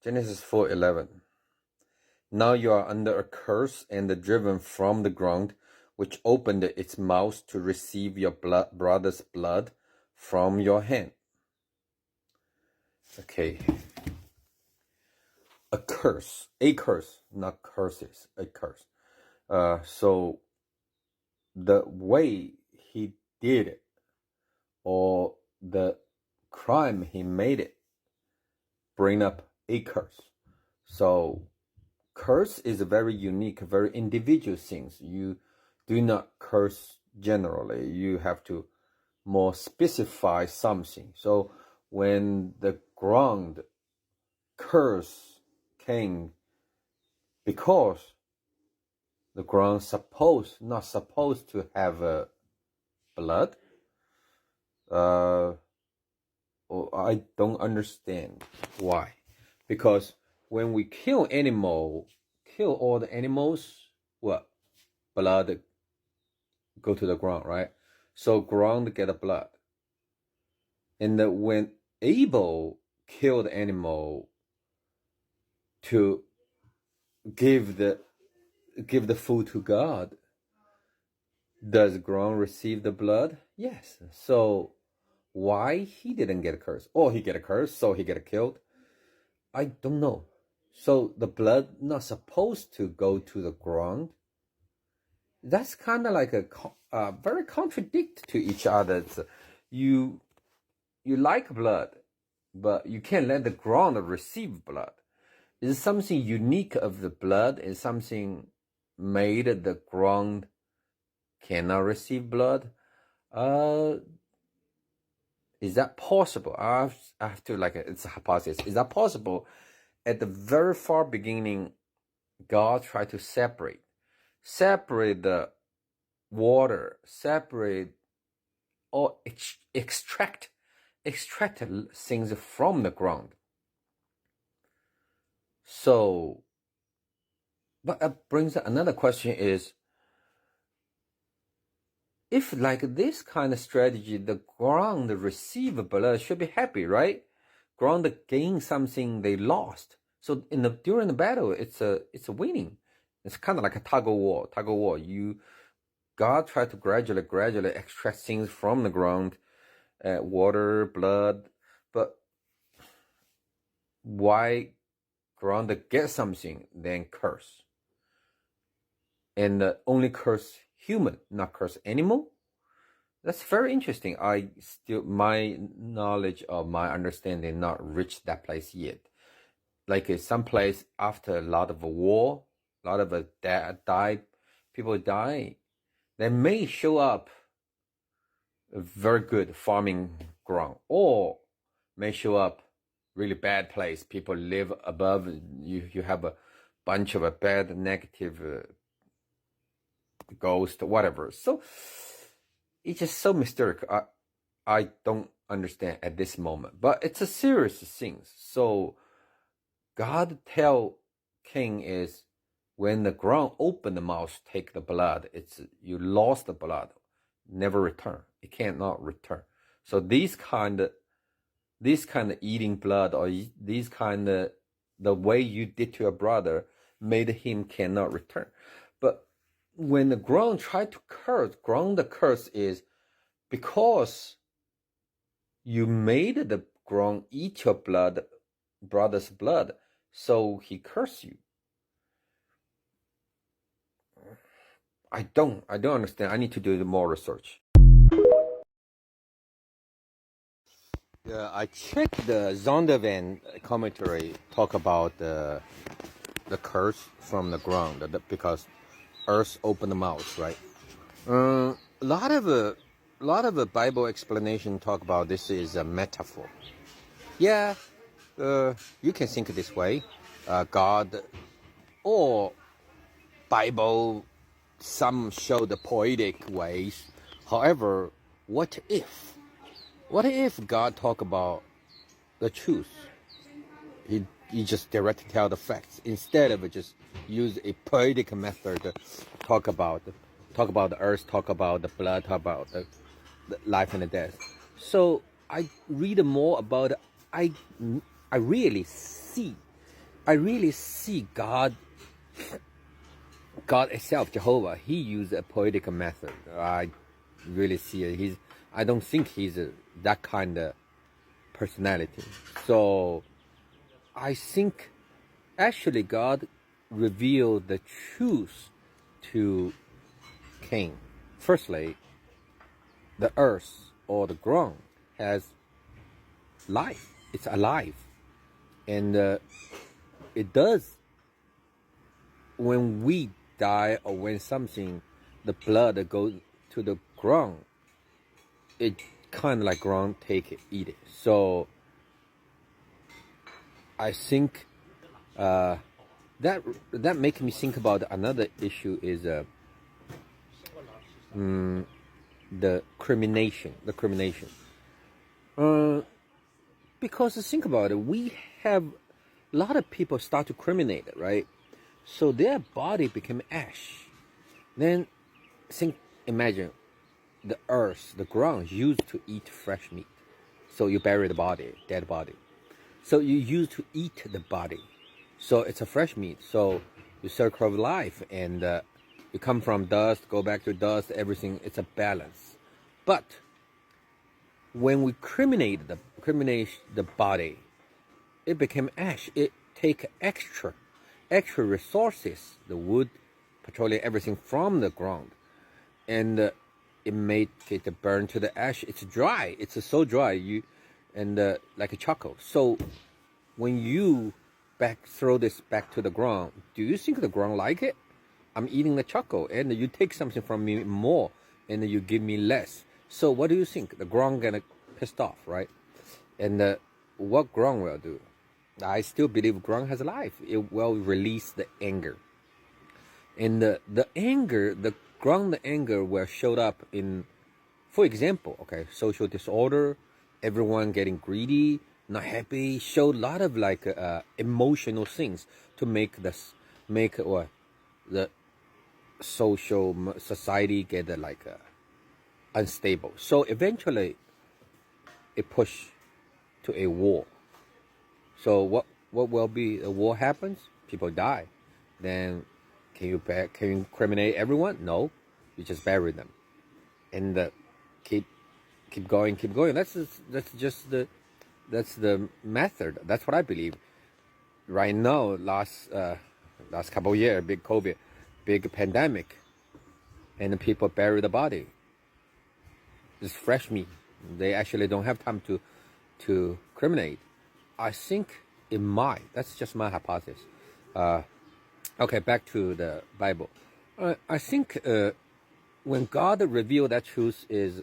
Genesis 4:11. Now you are under a curse and driven from the ground, which opened its mouth to receive your brother's blood from your hand. Okay. A curse, not curses, a curse. So the way he did it, or the crime he made it, bring up a curse. So curse is a very unique, very individual things. You do not curse generally. You have to more specify something. So when the ground curse came, because the ground not supposed to have blood, I don't understand why. Because when we kill all the animals, what? Blood go to the ground, right? So ground get the blood. And when Abel killed the animal to give the food to God, does ground receive the blood? Yes. So why he didn't get a curse? Or he get a curse, so he get killed? I don't know. So the blood not supposed to go to the ground. That's kind of like a very contradict to each other. It's, you like blood, but you can't let the ground receive blood. Is something unique of the blood? Is something made the ground cannot receive blood? Is that possible? I have to it's a hypothesis. Is that possible? At the very far beginning, God tried to separate the water, separate or extract things from the ground. So, but that brings another question is, if like this kind of strategy, the ground receive blood should be happy, right? Ground gain something they lost. So during the battle, it's a winning. It's kind of like a tug of war. God tried to gradually extract things from the ground, water, blood, but why ground get something then curse? And only curse human, not curse animal? That's very interesting. My knowledge or my understanding not reached that place yet. Like some place after a lot of war, a lot of people die, they may show up a very good farming ground, or may show up really bad place. People live above you have a bunch of bad negative ghost, whatever. So it's just so mysterious. I don't understand at this moment, but it's a serious thing. So God tell King is, when the ground open the mouth, take the blood. It's you lost the blood, never return. It cannot return. So these kind of eating blood, or these kind of the way you did to your brother made him cannot return. But when the ground tried to curse, the curse is because you made the ground eat your brother's blood, so he cursed you. I don't understand. I need to do more research. Yeah, I checked the Zondervan commentary, talk about the curse from the ground, because earth opened the mouth, right? A lot of Bible explanation talk about this is a metaphor. Yeah, you can think this way. God or Bible, some show the poetic ways. However, what if God talk about the truth? He just directly tell the facts instead of just use a poetic method to talk about the earth, talk about the blood, talk about the life and the death. So I read more about it. I really see I really see God itself, Jehovah. He used a poetic method. I really see it. I don't think he's that kind of personality. So I think actually God revealed the truth to Cain. Firstly, the earth or the ground has life. It's alive. And it does, when we die or when something, the blood goes to the ground, it kind of like ground take it, eat it. So I think that makes me think about another issue is the crimination. Because think about it, we have a lot of people start to criminate, right? So their body became ash. Then imagine the earth, the ground used to eat fresh meat. So you bury the body, dead body. So you used to eat the body. So it's a fresh meat. So you circle of life, and you come from dust, go back to dust, everything, it's a balance. But when we criminate the body, it became ash. It take extra resources, the wood, petroleum, everything from the ground, and it made it burn to the ash. It's dry. It's so dry. Like a charcoal. So when you throw this back to the ground, do you think the ground like it? I'm eating the charcoal, and you take something from me more, and you give me less. So what do you think? The ground gonna pissed off, right? And what ground will do? I still believe ground has life. It will release the anger, and the ground anger will show up in, for example, okay, social disorder, everyone getting greedy, not happy, show a lot of like emotional things to make the social society get like unstable. So eventually it push to a war. So what will be, a war happens, people die, then can you incriminate everyone? No, you just bury them, and keep going. That's the method. That's what I believe. Right now, last couple of years, big COVID, big pandemic, and people bury the body. It's fresh meat. They actually don't have time to criminate. I think it might. That's just my hypothesis. Okay, back to the Bible. I think when God revealed that truth is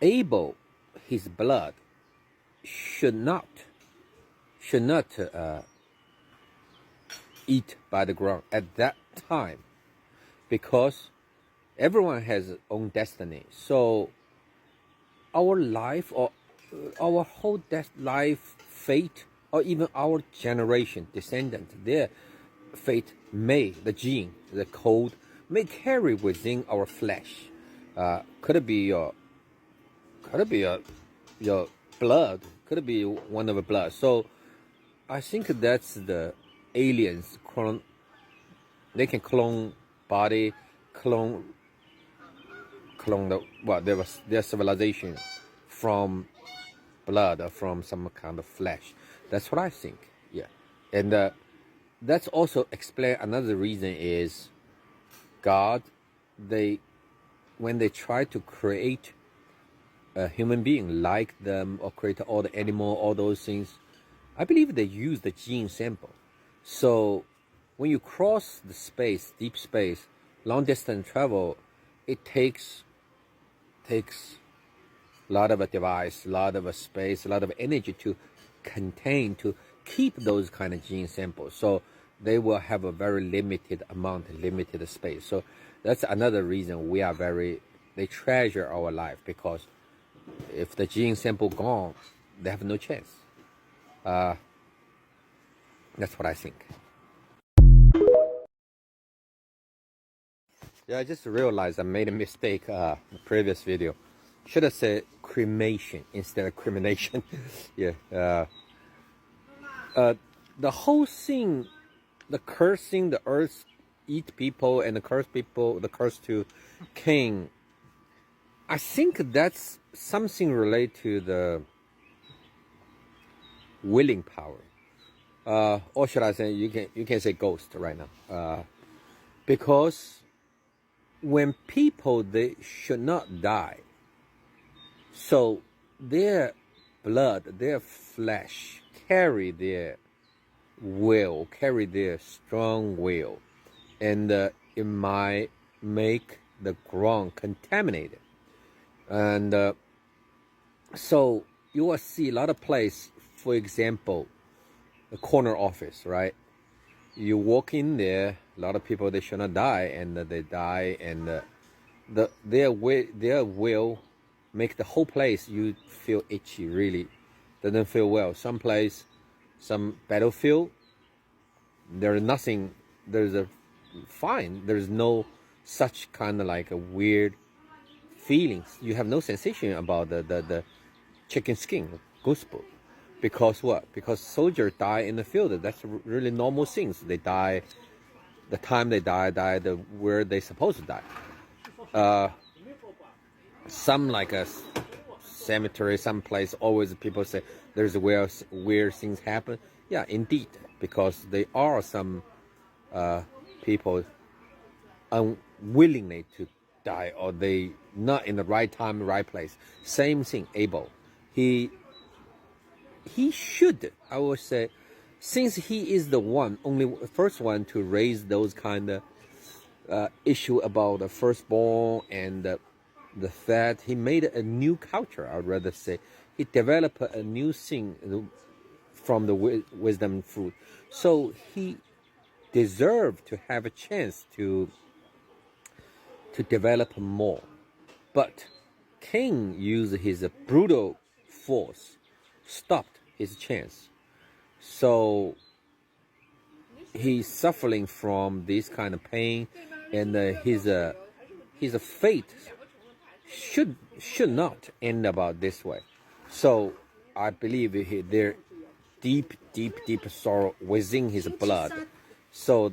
Abel, his blood should not eat by the ground at that time, because everyone has his own destiny. So our life, or our whole life, fate, or even our generation, descendants, their fate the gene, the code, may carry within our flesh. Could it be your blood? Could it be one of the blood? So I think that's the aliens clone. They can clone body, clone their civilization from blood or from some kind of flesh. That's what I think. Yeah, and that's also explain another reason is God. When they try to create a human being like them, or create all the animal, all those things, I believe they use the gene sample. So when you cross the space, deep space, long distance travel, it takes a lot of a device, a lot of a space, a lot of energy to contain, to keep those kind of gene samples. So they will have a very limited amount, limited space. So that's another reason they treasure our life, because if the gene sample gone, they have no chance. That's what I think. Yeah, I just realized I made a mistake in the previous video. Should have said cremation instead of crimination. Yeah. the whole thing, the cursing the earth eat people and the curse people, the curse to Cain, I think that's something related to the willing power. Or should I say, you can say ghost right now. Because when people, they should not die, so their blood, their flesh carry their will, carry their strong will, and it might make the ground contaminated. And so you will see a lot of places, for example, the corner office, right? You walk in there, a lot of people, they should not die, and they die, and their will make the whole place, you feel itchy, really doesn't feel well. Some place, some battlefield, there's nothing, there's a fine, there's no such kind of like a weird feelings. You have no sensation about the chicken skin, goosebumps. Because what? Because soldiers die in the field. That's really normal things. They die, the time they die where they supposed to die. Some like a cemetery, some place, always people say there's weird things happen. Yeah, indeed, because there are some people unwillingly to die, or they not in the right time, right place. Same thing, Abel. He should, I would say, since he is the only first one to raise those kind of issue about the firstborn and the fact he made a new culture. I would rather say he developed a new thing from the wisdom fruit. So he deserved to have a chance to develop more. But Cain used his brutal force, stopped his chance. So he's suffering from this kind of pain, and his fate should not end about this way. So I believe there deep sorrow within his blood. So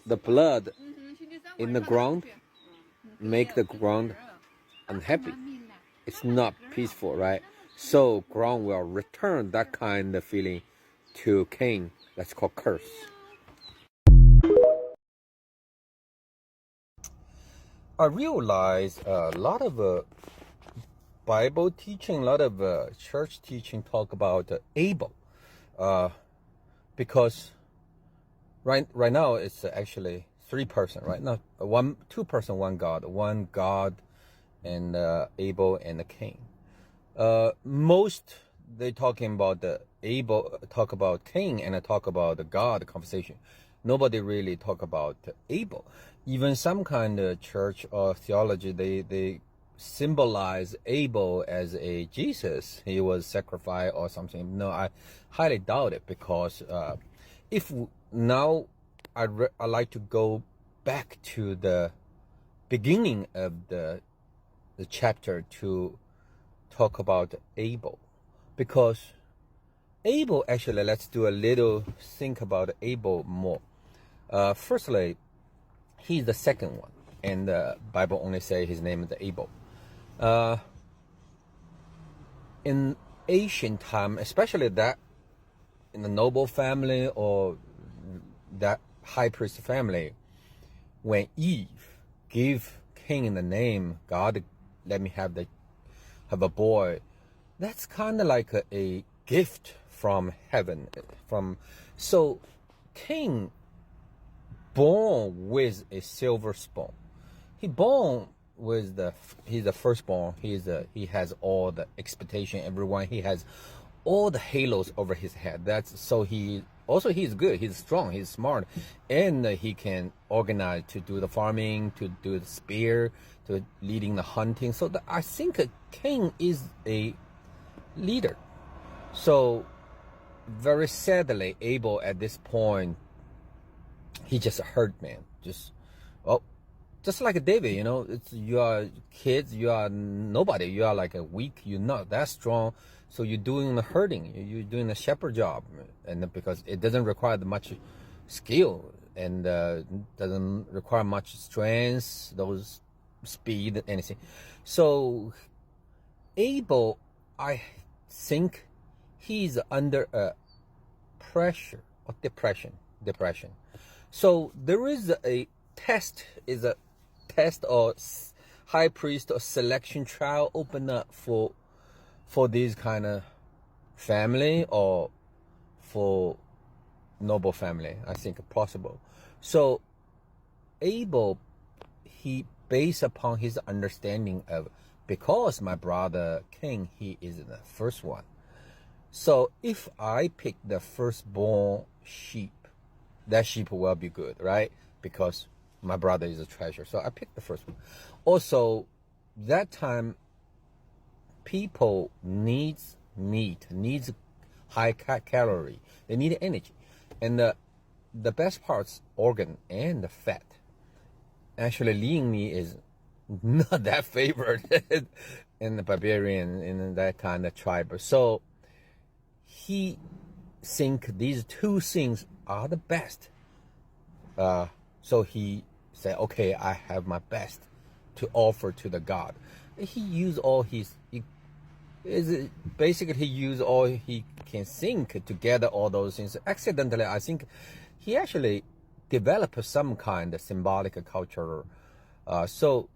the blood in the ground make the ground unhappy. It's not peaceful, right? So ground will return that kind of feeling to Cain. That's called curse. I realize a lot of Bible teaching, a lot of church teaching talk about Abel, because right now it's actually 3 person, right? Not 2 person, one God, and Abel and Cain. Most they talking about the Abel, talk about Cain, and talk about the God conversation. Nobody really talk about Abel. Even some kind of church or theology, they symbolize Abel as a Jesus. He was sacrificed or something. No, I highly doubt it, because if now I like to go back to the beginning of the chapter to talk about Abel, because Abel, actually, let's do a little think about Abel more. Firstly, he's the second one, and the Bible only say his name is Abel. In ancient time, especially that in the noble family or that high priest family, when Eve gave Cain the name, God, let me have a boy, that's kind of like a gift from heaven. So Cain born with a silver spoon. He's the firstborn. He has all the expectation, everyone. He has all the halos over his head. He's good. He's strong. He's smart, and he can organize to do the farming, to do the spear, to leading the hunting. So I think Cain is a leader. So very sadly, Abel at this point, he just a hurt man. Just like David, you are kids, you are nobody, you are like a weak, you're not that strong. So you're doing the herding, you're doing the shepherd job, and because it doesn't require much skill and doesn't require much strength, those speed, anything. So Abel, I think he's under pressure or depression. So there is a test or high priest or selection trial open up for these kind of family or for noble family. I think possible. So Abel, he based upon his understanding of, because my brother Cain, he is the first one. So if I pick the firstborn sheep, that sheep will be good, right? Because my brother is a treasure. So I picked the first one. Also, that time, people needs meat, needs high calorie. They need energy. And the best parts, organ and the fat. Actually, lean meat is not that favored in the barbarian, in that kind of tribe. So he think these two things are the best. So he said, okay, I have my best to offer to the God. He used all basically he used all he can think to gather all those things. Accidentally, I think he actually developed some kind of symbolic culture. So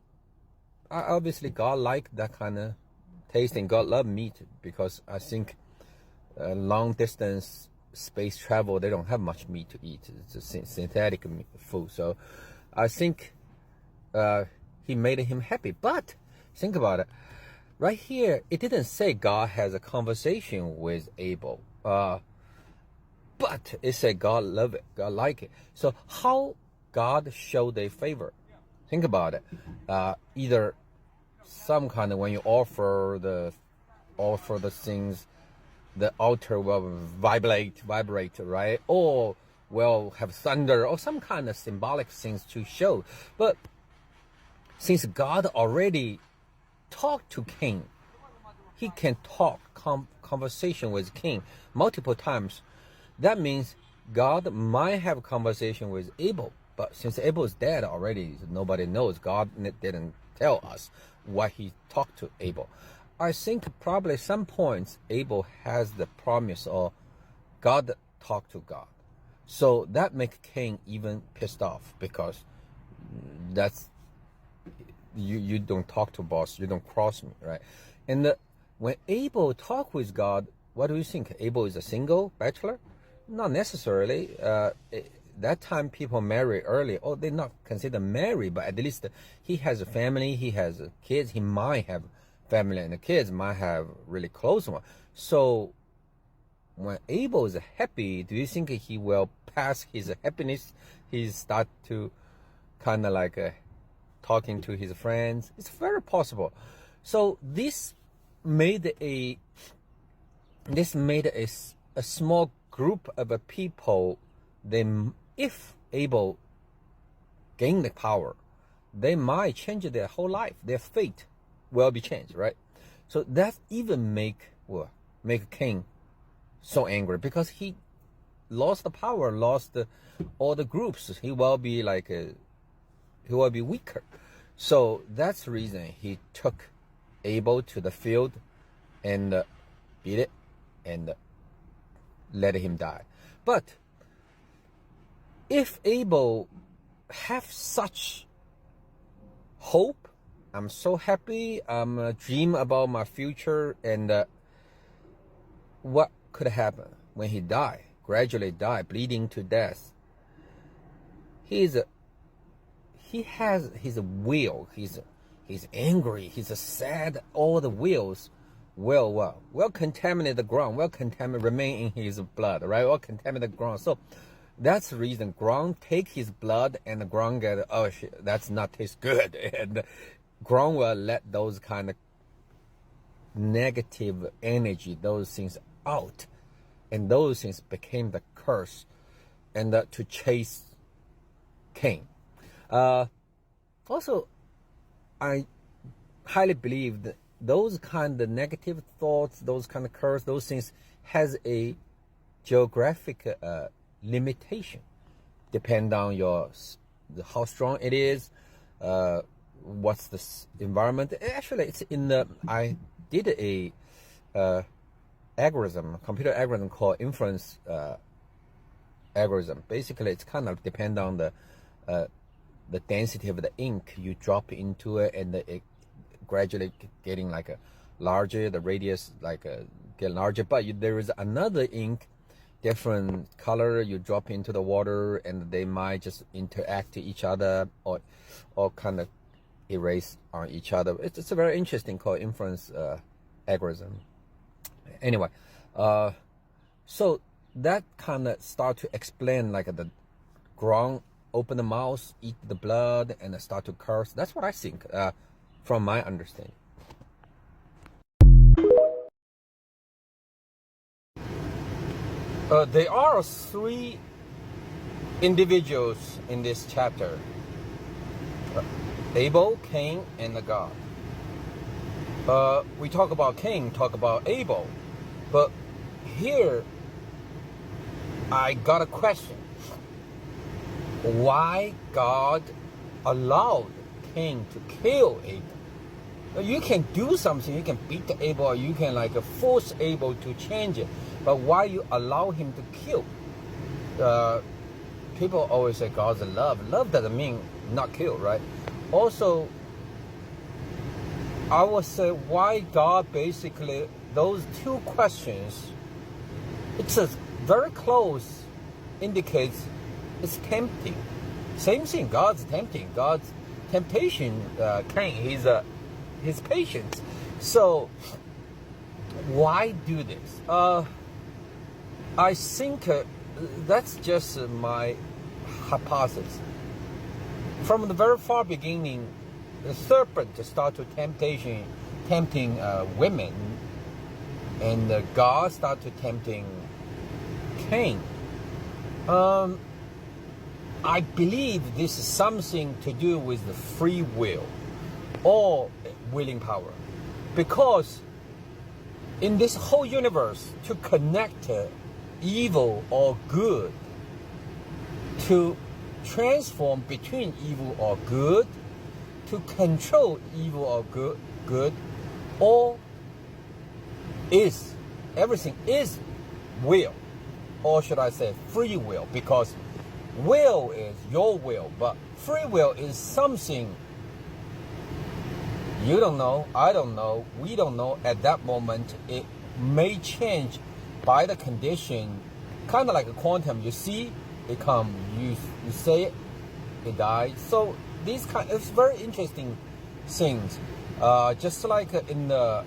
obviously God liked that kind of tasting. God loved meat, because I think long distance space travel, they don't have much meat to eat. It's a synthetic food. So I think he made him happy. But think about it. Right here, it didn't say God has a conversation with Abel. But it said God love it, God like it. So how God showed a favor? Think about it. Either some kind of, when you offer the things, the altar will vibrate, right? Or will have thunder or some kind of symbolic things to show. But since God already talked to Cain, he can talk conversation with Cain multiple times. That means God might have conversation with Abel, but since Abel is dead already, nobody knows. God didn't tell us what he talked to Abel. I think probably some points Abel has the promise or God talked to God. So that makes Cain even pissed off, because that's you don't talk to boss, you don't cross me, right? And when Abel talked with God, what do you think? Abel is a single bachelor? Not necessarily. That time people marry early, or they not consider married, but at least he has a family, he has kids, he might have family, and the kids might have really close one. So when Abel is happy, do you think he will pass his happiness? He start to kind of like talking to his friends. It's very possible. So this made a small group of people. Then if Abel gain the power, they might change their whole life. Their fate will be changed, right? So that even make Cain so angry, because he lost the power, lost all the groups. He will be weaker. So that's the reason he took Abel to the field and beat it and let him die. But if Abel have such hope, I'm so happy, I'm dream about my future, and what could happen when he gradually die, bleeding to death? He has his will, he's angry, he's sad, all the wills will contaminate the ground, remain in his blood, right? Will contaminate the ground. So that's the reason ground take his blood, and the ground get, oh shit, that's not taste good. And ground will let those kind of negative energy, those things out. And those things became the curse, and to chase Cain. Also, I highly believe that those kind of negative thoughts, those kind of curse, those things has a geographic limitation, depend on how strong it is, what's the environment. Actually, it's in the I did a computer algorithm called inference algorithm. Basically, it's kind of depend on the density of the ink you drop into it, and it gradually getting like a larger, the radius like get larger. But there is another ink, different color you drop into the water, and they might just interact to each other or kind of erase on each other. It's a very interesting called inference algorithm. Anyway, so that kind of start to explain like the ground, open the mouth, eat the blood, and start to curse. That's what I think, from my understanding. There are 3 individuals in this chapter: Abel, Cain, and God. We talk about Cain, talk about Abel, but here I got a question. Why God allowed Cain to kill Abel? You can do something, you can beat Abel, or you can like force Abel to change it, but why you allow him to kill? People always say God's love. Love doesn't mean not kill, right? Also, I would say why God basically, those 2 questions, it's a very close, indicates it's tempting. Same thing, God's tempting. God's temptation, Cain, his patience. So, why do this? I think that's just my hypothesis. From the very far beginning, the serpent started tempting women, and God started tempting Cain. I believe this is something to do with the free will or willing power, because in this whole universe, to connect evil or good, to transform between evil or good, to control evil or good, all is, everything is will, or should I say free will, because will is your will, but free will is something you don't know, I don't know, we don't know at that moment. It may change by the condition, kind of like a quantum. You see, it come, you say it, it dies. So these it's very interesting things. Just like in the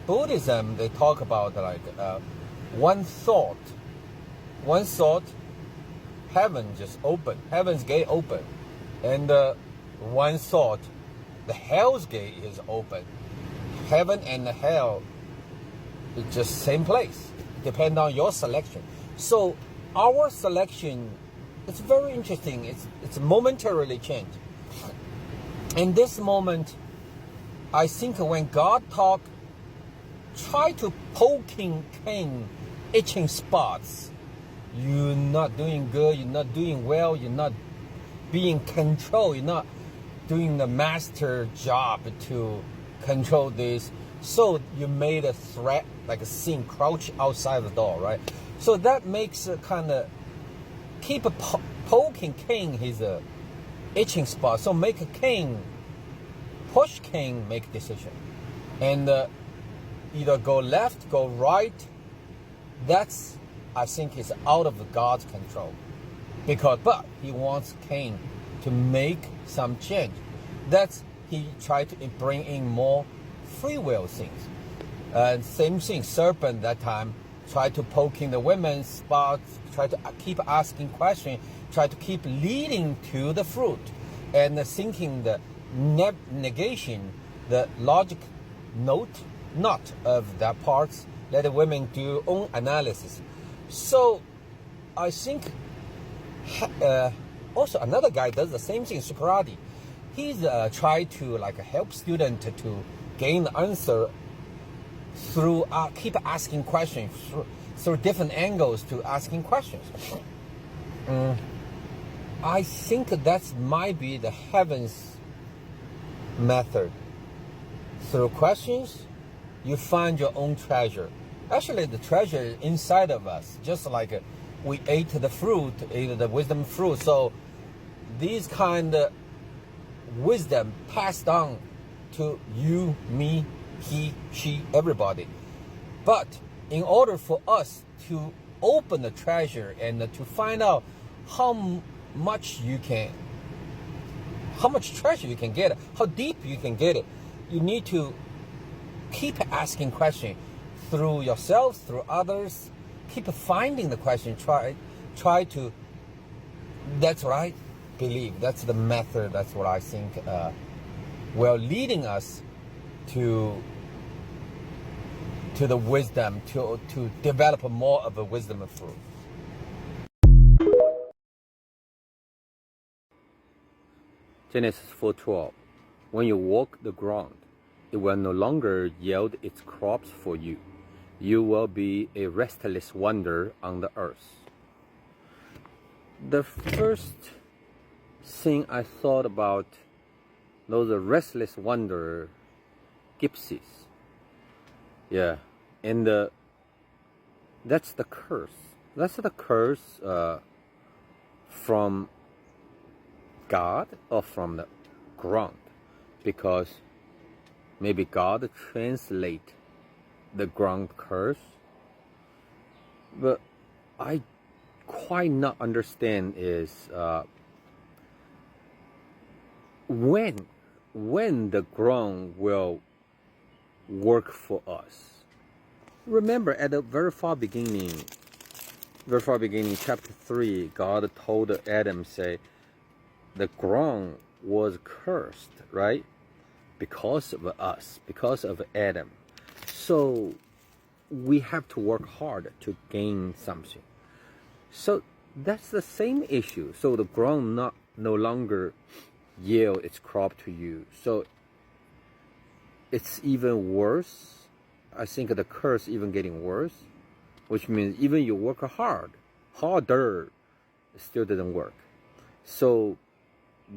Buddhism, they talk about like one thought, heaven just open, heaven's gate open, and one thought, the hell's gate is open. Heaven and the hell is just same place, depend on your selection. So our selection, it's very interesting. It's momentarily changed. In this moment, I think when God try to poking Cain itching spots. You're not doing good, you're not doing well, you're not being controlled, you're not doing the master job to control this. So you made a threat, like a sin, crouch outside the door, right? So that makes a kind of keep poking Cain his itching spot. So make Cain, push Cain make decision. And either go left, go right. That's, I think, is out of God's control. But he wants Cain to make some change. That's, he tried to bring in more free will things. And same thing, serpent that time tried to poking the women's spots, tried to keep asking questions, tried to keep leading to the fruit, and thinking the negation, the logic not of that parts, let the women do own analysis. So I think also another guy does the same thing, Socrates. He's tried to like help student to gain the answer through keep asking questions through different angles to asking questions. I think that might be the heaven's method. Through questions, you find your own treasure. Actually, the treasure is inside of us, just like we ate the fruit, ate the wisdom fruit. So these kind of wisdom passed on to you, me, he, she, everybody. But in order for us to open the treasure and to find out how much treasure you can get, how deep you can get it, you need to keep asking questions through yourself, through others. Keep finding the question. Try to. That's what I believe. That's the method. That's what I think will leading us to the wisdom, to develop more of a wisdom of fruit. Genesis 4:12. When you walk the ground, it will no longer yield its crops for you. You will be a restless wonder on the earth. The first thing I thought about those restless wonder gypsies. Yeah, and that's the curse. That's the curse from God or from the ground, because maybe God translate the ground curse, but I quite not understand is when the ground will work for us. Remember at the very far beginning, chapter 3, God told Adam, say, the ground was cursed, right? Because of us, because of Adam. So we have to work hard to gain something. So that's the same issue. So the ground no longer yield its crop to you. So it's even worse. I think the curse even getting worse, which means even you work harder, it still doesn't work. So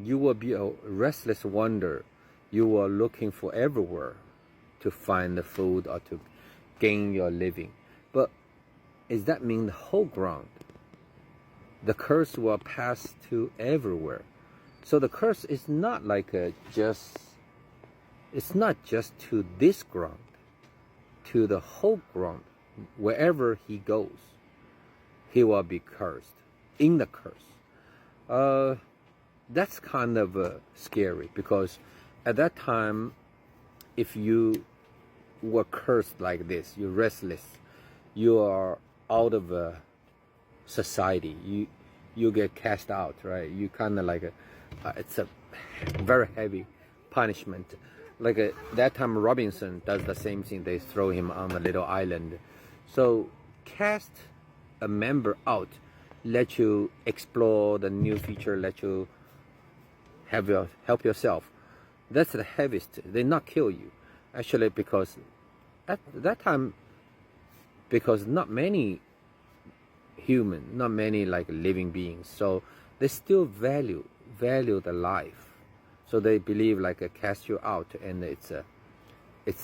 you will be a restless wonder. You are looking for everywhere to find the food or to gain your living. But does that mean the whole ground? The curse will pass to everywhere. So the curse is not like it's not just to this ground, to the whole ground. Wherever he goes, he will be cursed, in the curse. That's kind of scary, because at that time, if you were cursed like this, you're restless, you are out of society, you get cast out, right? You kind of like it's a very heavy punishment. Like that time Robinson does the same thing. They throw him on a little island. So cast a member out, let you explore the new feature, let you help yourself. That's the heaviest. They not kill you, actually, because at that time, because not many human, not many like living beings, so they still value the life. So they believe like cast you out, and it's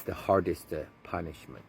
the hardest punishment.